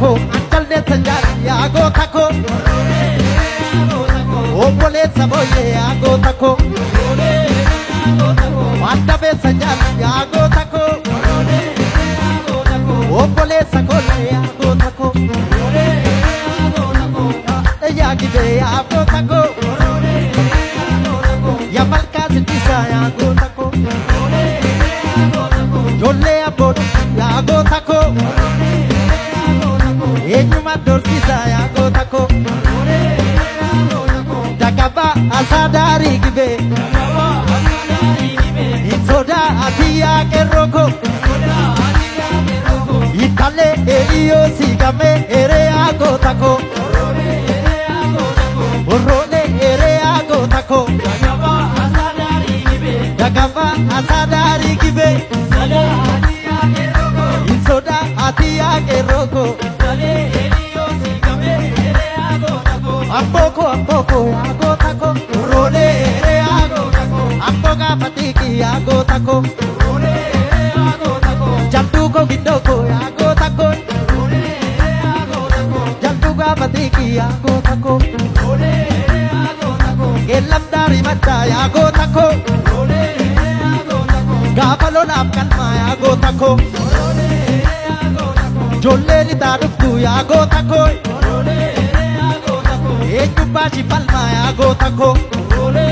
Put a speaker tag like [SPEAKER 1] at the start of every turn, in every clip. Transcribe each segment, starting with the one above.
[SPEAKER 1] ko anjalde sanjal yago tako obole saboye yago tako wadabe sanjal yago tako obole sakole yago tako yagide yago tako yamalka sitisa yago tako jolle abod yago tako enyuma dorsisa yago tako Dagaba asadari gibe Insoda atiya keroko Itale eriyo sigame ere yago tako Orole ere yago tako Dagaba asadari gibe Insoda atiya keroko Ampoko yago tako Role yago tako Ampoga patiki yago tako Role yago tako Jantuko gindoko yago tako Role yago tako Jantuga patiki yago tako Role yago tako Gelam dari mata yago tako Role yago tako Gapalon apkalma yago tako Role yago tako Jolle ni taruftu yago tako Role Ejubaji palma yago tako Role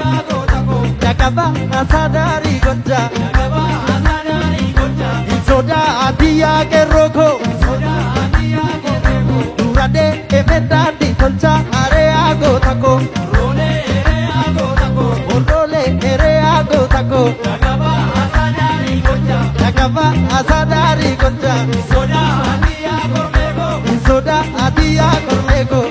[SPEAKER 1] yago tako Dagaba asadari gonja Dagaba asadari gonja Insoda adiya geroko Insoda adiya geroko Durade emenda di gonja Are yago tako Role yago tako Role yago tako Dagaba asadari gonja Dagaba asadari gonja Insoda adiya gormego Insoda adiya gormego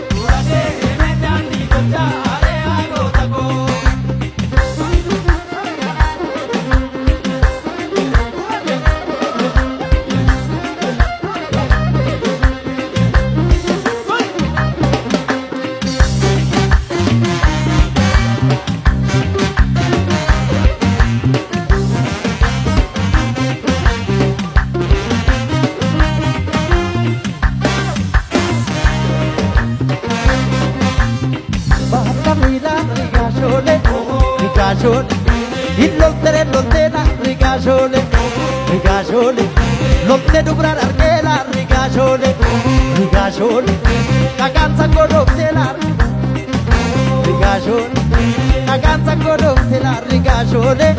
[SPEAKER 1] Rigashole Lotte dubrar argela Rigashole Kaganza kodoktelar Rigashole Kaganza kodoktelar Rigashole